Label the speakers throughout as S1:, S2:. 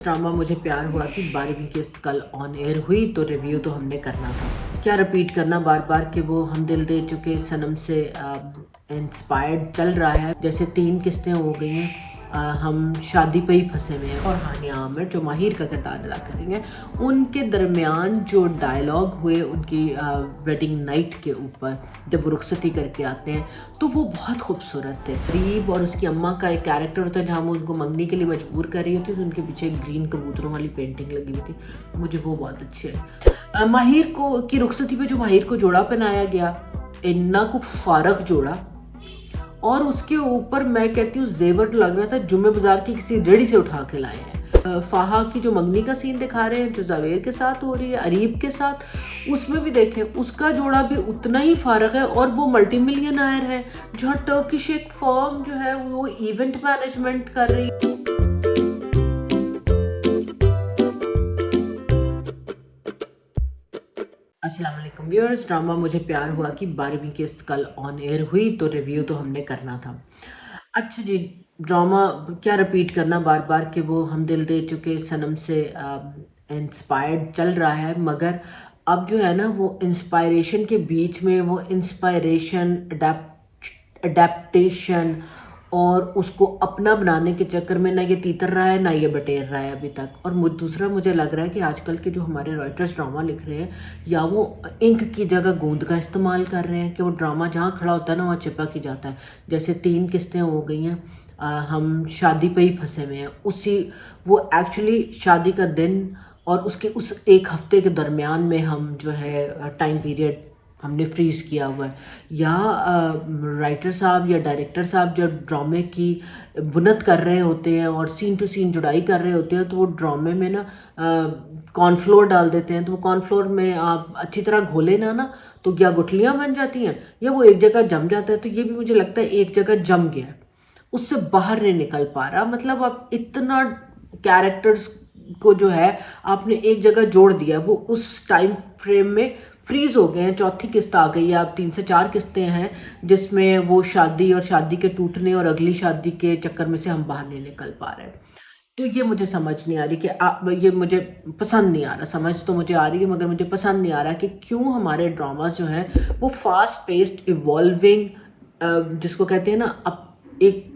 S1: Drama मुझे प्यार हुआ कि 12वीं किस्त कल ऑन एयर हुई तो रिव्यू तो हमने करना था। क्या रिपीट करना बार बार कि वो हम दिल दे चुके सनम से इंस्पायर्ड चल रहा है। जैसे 3 किस्तें हो गई हैं, हम शादी पे ही फंसे हुए हैं। और हानिया आमिर जो माहिर का किरदार अदा कर रही हैं, उनके दरमियान जो डायलॉग हुए उनकी वेडिंग नाइट के ऊपर जब वो रुखसती करके आते हैं तो वो बहुत खूबसूरत थे। गरीब और उसकी अम्मा का एक कैरेक्टर होता है जहाँ वो उनको मंगनी के लिए मजबूर कर रही होती है तो उनके पीछे एक ग्रीन कबूतरों वाली पेंटिंग लगी हुई थी। मुझे वो बहुत अच्छी है। माहिर को की रुखसती पे जो माहिर को जोड़ा पहनाया गया, इन्ना को फारग जोड़ा, और उसके ऊपर मैं कहती हूँ जेवर लग रहा था जुम्मे बाजार की किसी रेड़ी से उठा के लाए हैं। फाहा की जो मंगनी का सीन दिखा रहे हैं जो जावेर के साथ हो रही है, अरीब के साथ, उसमें भी देखें उसका जोड़ा भी उतना ही फारग है और वो मल्टी मिलियनर है जहाँ टर्किश एक फर्म जो है वो इवेंट मैनेजमेंट कर रही है। अस्सलाम वालेकुम व्यूअर्स, ड्रामा मुझे प्यार हुआ कि 12वीं किस्त कल ऑन एयर हुई तो रिव्यू तो हमने करना था। अच्छा जी, ड्रामा क्या रिपीट करना बार बार कि वो हम दिल दे चुके सनम से इंस्पायर्ड चल रहा है, मगर अब जो है ना वो इंस्पायरेशन के बीच में वो इंस्पायरेशन अडेप्टेशन और उसको अपना बनाने के चक्कर में ना ये तीतर रहा है ना ये बटेर रहा है अभी तक। और दूसरा मुझे लग रहा है कि आजकल के जो हमारे राइटर्स ड्रामा लिख रहे हैं या वो इंक की जगह गोंद का इस्तेमाल कर रहे हैं कि वो ड्रामा जहाँ खड़ा होता है ना वहाँ चिपक ही जाता है। जैसे 3 किस्तें हो गई हैं, हम शादी पे ही फंसे हुए हैं। उसी वो एक्चुअली शादी का दिन और उसके उस एक हफ्ते के दरमियान में हम जो है टाइम पीरियड हमने फ्रीज़ किया हुआ है। या राइटर साहब या डायरेक्टर साहब जब ड्रामे की बुनत कर रहे होते हैं और सीन टू सीन जुड़ाई कर रहे होते हैं तो वो ड्रामे में ना कॉर्नफ्लोर डाल देते हैं। तो वो कॉर्नफ्लोर में आप अच्छी तरह घोले ना तो क्या गुठलियाँ बन जाती हैं या वो एक जगह जम जाता है। तो ये भी मुझे लगता है एक जगह जम गया है, उससे बाहर नहीं निकल पा रहा। मतलब आप इतना कैरेक्टर्स को जो है आपने एक जगह जोड़ दिया, वो उस टाइम फ्रेम में फ्रीज हो गए हैं। चौथी किस्त आ गई है, अब 3 से 4 किस्तें हैं जिसमें वो शादी और शादी के टूटने और अगली शादी के चक्कर में से हम बाहर नहीं निकल पा रहे हैं। तो ये मुझे समझ नहीं आ रही कि ये मुझे पसंद नहीं आ रहा। समझ तो मुझे आ रही है मगर मुझे पसंद नहीं आ रहा कि क्यों हमारे ड्रामास जो हैं वो फास्ट पेस्ड इवॉल्विंग, जिसको कहते हैं ना, अब एक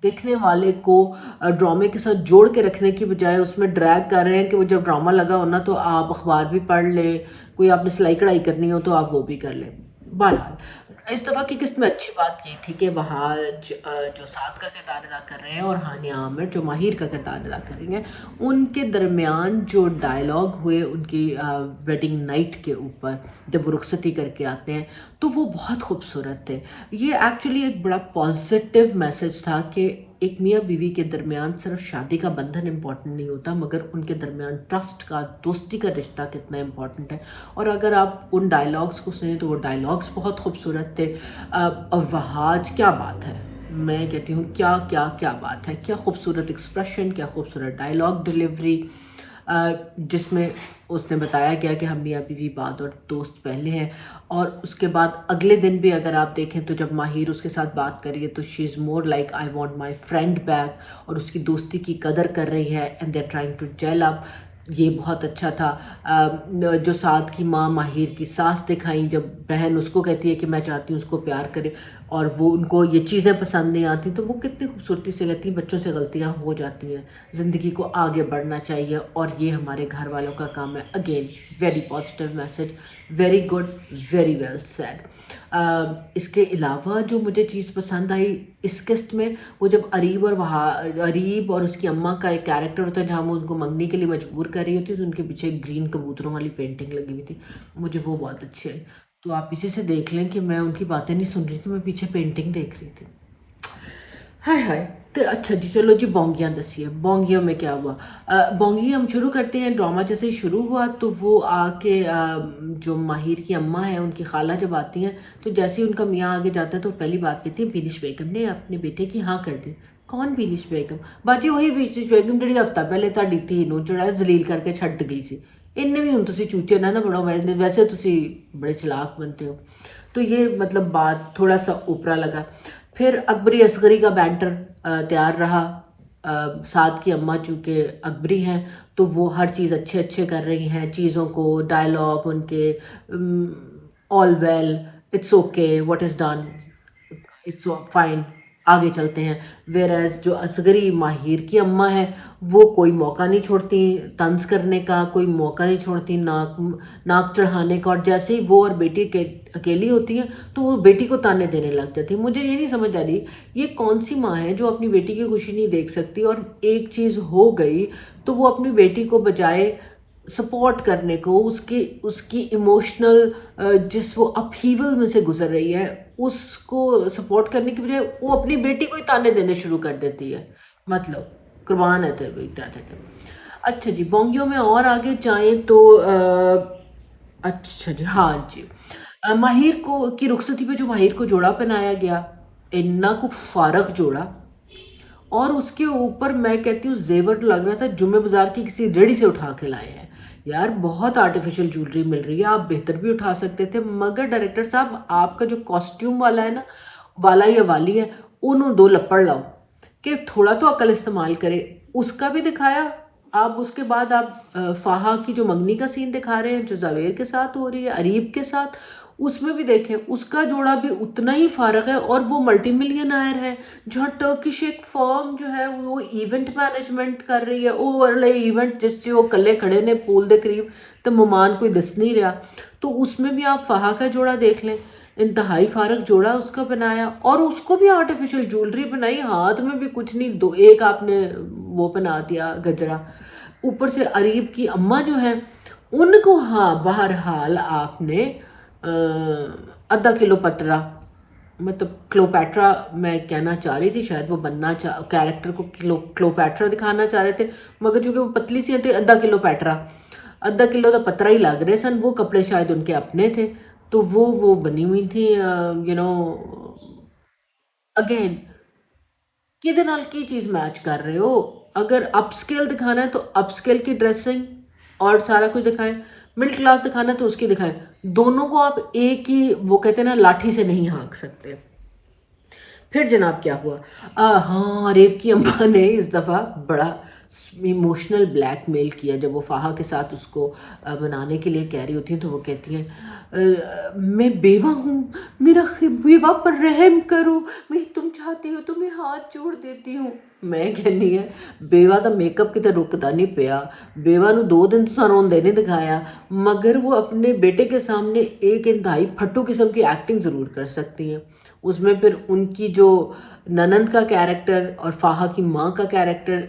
S1: देखने वाले को ड्रामे के साथ जोड़ के रखने की बजाय उसमें ड्रैग कर रहे हैं कि वो जब ड्रामा लगा हो ना तो आप अखबार भी पढ़ लें, कोई आपने सिलाई कढ़ाई करनी हो तो आप वो भी कर लें। बहरहाल इस दफ़ा की किस्त में अच्छी बात ये थी कि वहाज जो साद का किरदार अदा कर रहे हैं और हानिया आमिर जो माहिर का किरदार अदा कर रही हैं, उनके दरमियान जो डायलॉग हुए उनकी वेडिंग नाइट के ऊपर जब वो रुखसती करके आते हैं तो वो बहुत खूबसूरत थे। ये एक्चुअली एक बड़ा पॉजिटिव मैसेज था कि एक मियाँ बीवी के दरमियान सिर्फ शादी का बंधन इम्पॉर्टेंट नहीं होता मगर उनके दरमियान ट्रस्ट का, दोस्ती का रिश्ता कितना इम्पॉर्टेंट है। और अगर आप उन डायलॉग्स को सुने तो वो डायलॉग्स बहुत खूबसूरत थे। और वहाज क्या बात है, मैं कहती हूँ क्या क्या क्या बात है, क्या खूबसूरत एक्सप्रेशन, क्या खूबसूरत डायलॉग डिलीवरी, जिसमें उसने बताया गया कि हम मियाँ बीवी बाद और दोस्त पहले हैं। और उसके बाद अगले दिन भी अगर आप देखें तो जब माहिर उसके साथ बात कर रही है तो she is more like I want my friend back, और उसकी दोस्ती की कदर कर रही है and they are trying to gel up. ये बहुत अच्छा था। जो साद की माँ माहिर की सास दिखाई, जब बहन उसको कहती है कि मैं चाहती हूँ उसको प्यार करे और वो उनको ये चीज़ें पसंद नहीं आती तो वो कितनी खूबसूरती से कहती हैं बच्चों से गलतियाँ हो जाती हैं, ज़िंदगी को आगे बढ़ना चाहिए और ये हमारे घर वालों का काम है। Again very positive message, very good, very well said. इसके अलावा जो मुझे चीज़ पसंद आई इस किस्त में, वो जब अरीब और उसकी अम्मा का एक कैरेक्टर होता है जहाँ वो उनको मंगनी के लिए मजबूर कर रही होती है तो उनके पीछे एक ग्रीन कबूतरों वाली पेंटिंग लगी हुई थी। मुझे वो बहुत अच्छी आई। तो आप इसी से देख लें कि मैं उनकी बातें नहीं सुन रही थी, मैं पीछे पेंटिंग देख रही थी। हाय हाय। तो अच्छा जी, चलो जी बोंगियाँ दसिए, बोंगियों में क्या हुआ। बोंगी हम शुरू करते हैं। ड्रामा जैसे ही शुरू हुआ तो वो आके जो माहिर की अम्मा है उनकी खाला जब आती हैं तो जैसे ही उनका मियाँ आगे जाता है तो पहली बात कहती है बिनिश बेगम ने अपने बेटे की हाँ कर दी। कौन बिनिश बेगम? बाजी वही बिनिश बेगम जी हफ्ता पहले ਤੁਹਾਡੀ ਧੀ ਨੂੰ ਜਿਹੜਾ ਜ਼ਲੀਲ ਕਰਕੇ ਛੱਡ गई सी। इन्ने भी ਹੁਣ ਤੁਸੀਂ चूचे ना बड़ो, वैसे ਤੁਸੀਂ बड़े चलाक बनते हो। तो ये मतलब बात थोड़ा सा ऊपरा लगा। फिर अकबरी असगरी का बैंटर तैयार रहा। سعد کی اماں چونکہ اکبری ہیں تو وہ ہر چیز اچھے اچھے کر رہی ہیں چیزوں کو، ڈائلاگ ان کے، all well, it's okay, what is done, it's fine, آگے چلتے ہیں۔ ویئر ایز جو اصغری ماہر کی اماں ہے وہ کوئی موقع نہیں چھوڑتی طنز کرنے کا، کوئی موقع نہیں چھوڑتی ناک چڑھانے کا، اور جیسے ہی وہ اور بیٹی اکیلی ہوتی ہیں تو وہ بیٹی کو تانے دینے لگ جاتی ہیں۔ مجھے یہ نہیں سمجھ آ رہی یہ کون سی ماں ہے جو اپنی بیٹی کی خوشی نہیں دیکھ سکتی، اور ایک چیز ہو گئی تو وہ اپنی بیٹی کو بجائے سپورٹ کرنے کو، اس کی ایموشنل جس وہ اپہیول میں سے گزر رہی ہے اس کو سپورٹ کرنے کی بجائے وہ اپنی بیٹی کو ہی تانے دینے شروع کر دیتی ہے۔ مطلب قربان ہے تیرے بیٹے تھے۔ اچھا جی، بونگیوں میں اور آگے جائیں تو اچھا جی، ہاں جی، ماہر کو کی رخصتی پہ جو ماہر کو جوڑا پہنایا گیا، اتنا کو فارغ جوڑا، اور اس کے اوپر میں کہتی ہوں زیور لگ رہا تھا جمعہ بازار کی کسی ریڑھی سے اٹھا کے لائے ہیں۔ یار بہت آرٹیفیشل جولری مل رہی ہے، آپ بہتر بھی اٹھا سکتے تھے، مگر ڈائریکٹر صاحب آپ کا جو کاسٹیوم والا ہے نا، والا یا والی ہے، انہوں دو لپڑ لاؤ کہ تھوڑا تو عقل استعمال کرے۔ اس کا بھی دکھایا، آپ اس کے بعد آپ فاہا کی جو منگنی کا سین دکھا رہے ہیں جو زاویر کے ساتھ ہو رہی ہے، اریب کے ساتھ، اس میں بھی دیکھیں اس کا جوڑا بھی اتنا ہی فارغ ہے، اور وہ ملٹی ملین آئر ہے جہاں ٹرکش ایک فرم جو ہے وہ ایونٹ مینجمنٹ کر رہی ہے، اوورلے ایونٹ جس سے وہ کلے کھڑے نے پول دے قریب تو ممان کوئی دس نہیں رہا، تو اس میں بھی آپ فہا کا جوڑا دیکھ لیں، انتہائی فارغ جوڑا اس کا بنایا، اور اس کو بھی آرٹیفیشل جولری بنائی، ہاتھ میں بھی کچھ نہیں، دو ایک آپ نے وہ بنا دیا گجرا، اوپر سے اریب کی اماں جو ہیں ان کو، ہاں بہرحال آپ نے آدھا کلو پترا، مطلب کلوپیٹرا میں کہنا چاہ رہی تھی، شاید وہ بننا کیریکٹر کو کلوپیٹرا دکھانا چاہ رہے تھے، مگر چونکہ وہ پتلی سی تھے، آدھا کلو پیٹرا، آدھا کلو دا پترا ہی لگ رہے سن، وہ کپڑے شاید ان کے اپنے تھے، تو وہ بنی ہوئی تھی، یو نو اگین کدے نال کی چیز میچ کر رہے ہو؟ اگر اپ سکیل دکھانا ہے تو اپ سکیل کی ڈریسنگ اور سارا کچھ دکھائیں، مڈل کلاس دکھانا ہے تو اس کی دکھائیں، دونوں کو آپ ایک ہی وہ کہتے ہیں نا لاٹھی سے نہیں ہانک سکتے۔ پھر جناب کیا ہوا؟ ہاں، ریپ کی اماں نے اس دفعہ بڑا ایموشنل بلیک میل کیا، جب وہ فاہا کے ساتھ اس کو منانے کے لیے کہہ رہی ہوتی ہیں تو وہ کہتی ہیں میں بیوہ ہوں، میرا بیوہ پر رحم کرو، میں تم چاہتی ہو تو میں ہاتھ جوڑ دیتی ہوں۔ میں کہنی ہے بیوہ دا میک اپ کتے رکتا نہیں پیا، بیوہ نو 2 دن تو روندے نہیں دکھایا، مگر وہ اپنے بیٹے کے سامنے ایک انتہائی پھٹو قسم کی ایکٹنگ ضرور کر سکتی ہیں۔ اس میں پھر ان کی جو ننند کا کیریکٹر اور فاہا کی ماں کا کیریکٹر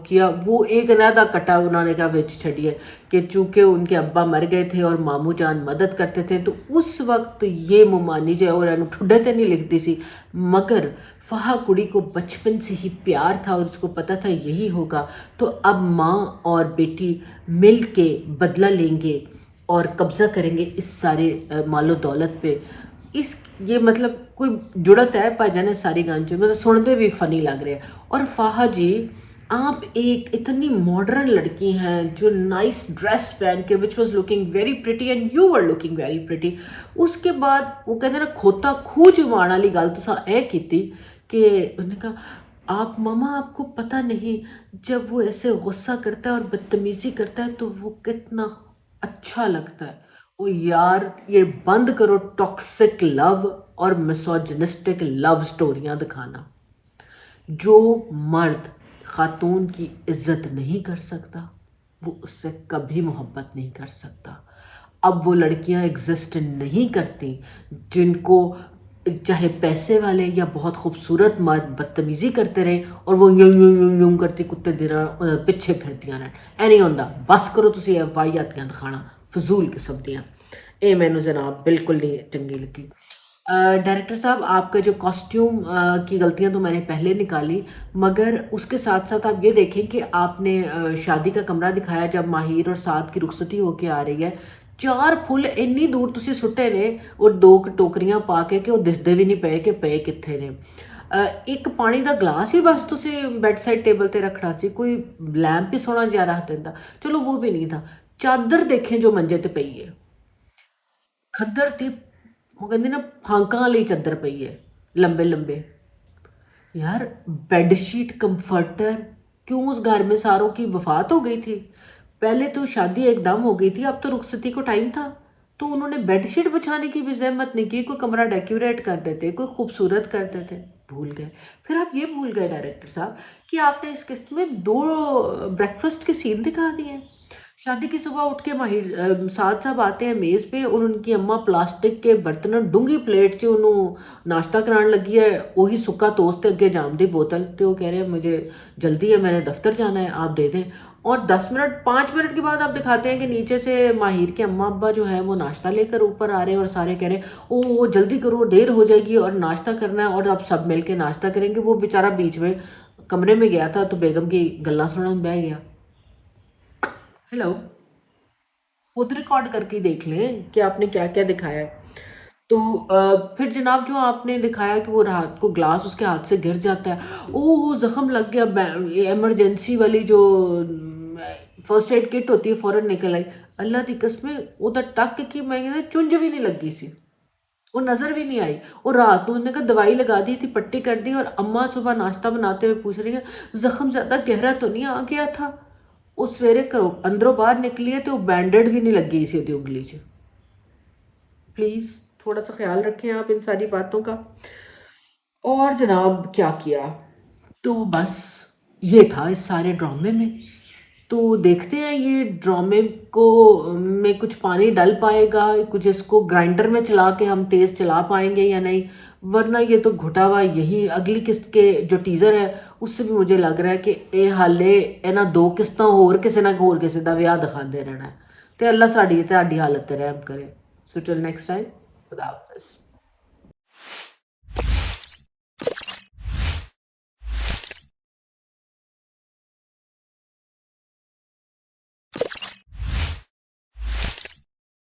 S1: کیا، وہ ایک علیحدہ کٹا انہوں نے کہا وچ چھڑی ہے کہ چونکہ ان کے ابا مر گئے تھے اور ماموں جان مدد کرتے تھے تو اس وقت یہ ممانی جو ہے اور انہوں ٹھڈے تے نہیں لکھتی سی، مگر فاہا کڑی کو بچپن سے ہی پیار تھا اور اس کو پتا تھا یہی ہوگا، تو اب ماں اور بیٹی مل کے بدلہ لیں گے اور قبضہ کریں گے اس سارے مال و دولت پہ۔ یہ مطلب کوئی جڑت ہے پا جانے ساری گانچے، مطلب سنتے بھی فنی لگ رہے ہیں۔ اور فاہا جی، آپ ایک اتنی ماڈرن لڑکی ہیں جو نائس ڈریس پہن کے which was looking very pretty and you were looking very pretty, اس کے بعد وہ کہتے ہیں نا کھوتا کھو جوان والی گل تو اے کیتی کہ انہوں نے کہا آپ ماما آپ کو پتہ نہیں جب وہ ایسے غصہ کرتا ہے اور بدتمیزی کرتا ہے تو وہ کتنا اچھا لگتا ہے۔ او یار یہ بند کرو ٹاکسک لو اور میسوجنسٹک لو سٹوریاں دکھانا۔ جو مرد خاتون کی عزت نہیں کر سکتا وہ اس سے کبھی محبت نہیں کر سکتا۔ اب وہ لڑکیاں ایگزسٹ نہیں کرتی جن کو چاہے پیسے والے یا بہت خوبصورت مرد بدتمیزی کرتے رہے اور وہ یوں یوں یوں یوں کرتی کتے دینا پیچھے پھرتیاں رہن، اے نہیں ہوندا، بس کرو تسی یہ واہیاتیاں دکھانا فضول قسم دیاں، اے مینوں جناب بالکل نہیں چنگی لگی۔ ڈائریکٹر صاحب آپ کا جو کاسٹیوم کی غلطیاں تو میں نے پہلے نکالی، مگر اس کے ساتھ ساتھ آپ یہ دیکھیں کہ آپ نے شادی کا کمرہ دکھایا جب ماہر اور سعد کی رخصتی ہو کے آ رہی ہے، 4 پھول اتنی دور تسی سٹے نے اور 2 ٹوکریاں پا کے کہ وہ دسدے بھی نہیں پے کہ پے کتھے نے۔ ایک پانی دا گلاس ہی بس تسی بیڈ سائڈ ٹیبل تے رکھنا سی، کوئی لیمپ ہی سونا جا رہا دینا، چلو وہ بھی نہیں تھا۔ چادر دیکھیں جو منجے تے پئی ہے، کھدر تے وہ کہندے نا پھانکاں والی چادر پئی ہے، لمبے لمبے، یار بیڈ شیٹ کمفرٹر क्यों उस घर में सारों की वफात हो गई थी? पहले तो शादी एकदम हो गई थी, अब तो रुखसती को टाइम था। तो उन्होंने बेडशीट बिछाने की भी ज़हमत नहीं की, कोई कमरा डेकोरेट कर देते, कोई खूबसूरत कर देते। भूल गए। फिर आप ये भूल गए डायरेक्टर साहब कि आपने इस किस्त में 2 ब्रेकफ़ास्ट के सीन दिखा दिए हैं। शादी की सुबह उठ के माहिर साहब साहब आते हैं मेज़ पे और उनकी अम्मा प्लास्टिक के बर्तन डूंगी प्लेट 'ਚ ਉਹਨੂੰ नाश्ता कराने लगी है। वही सुक्का टोस्ट अगे जाम दी बोतल तो वो कह रहे हैं मुझे जल्दी है, मैंने दफ्तर जाना है, आप दे दें। और 10 मिनट 5 मिनट के बाद आप दिखाते हैं कि नीचे से माहिर के अम्मा अब्बा जो है वो नाश्ता लेकर ऊपर आ रहे हैं और सारे कह रहे हैं ओ जल्दी करो, देर हो जाएगी और नाश्ता करना है और अब सब मिल के नाश्ता करेंगे। वो बेचारा बीच में कमरे में गया था तो बेगम की गल्ला सुनन बह गया। हेलो, खुद रिकॉर्ड करके देख लें कि आपने क्या क्या दिखाया है। तो फिर जनाब जो आपने दिखाया कि वो रात को ग्लास उसके हाथ से गिर जाता है, ओह जख्म लग गया, ये इमरजेंसी वाली जो फर्स्ट एड किट होती है फौरन निकल आई। अल्लाह की कसम वो तो टक की मैं कहते चुंझ भी नहीं लगी सी, वो नज़र भी नहीं आई। और रात को उन्होंने कहा दवाई लगा दी थी, पट्टी कर दी और अम्मा सुबह नाश्ता बनाते हुए पूछ रही है जख्म ज़्यादा गहरा तो नहीं आ गया था? वो सवेरे अंदरों बाहर निकली है तो बैंडेड भी नहीं लगी सी उंगली 'ਚ। प्लीज़ थोड़ा सा ख्याल रखें आप इन सारी बातों का। और जनाब क्या किया, तो बस ये था इस सारे ड्रामे में। तो देखते हैं ये ड्रामे को में कुछ पानी डल पाएगा, कुछ इसको ग्राइंडर में चला के हम तेज़ चला पाएंगे या नहीं, वरना ये तो घुटा हुआ यही अगली किस्त के जो टीज़र है उससे भी मुझे लग रहा है कि ये हाले इन्हां 2 किस्तां होर किसी ना होर किसी का विआह दिखाते रहना है। तो अल्लाह साड़ी ते हालत ते रहम करे। सो टिल नेक्स्ट टाइम, खुदा हाफिज़।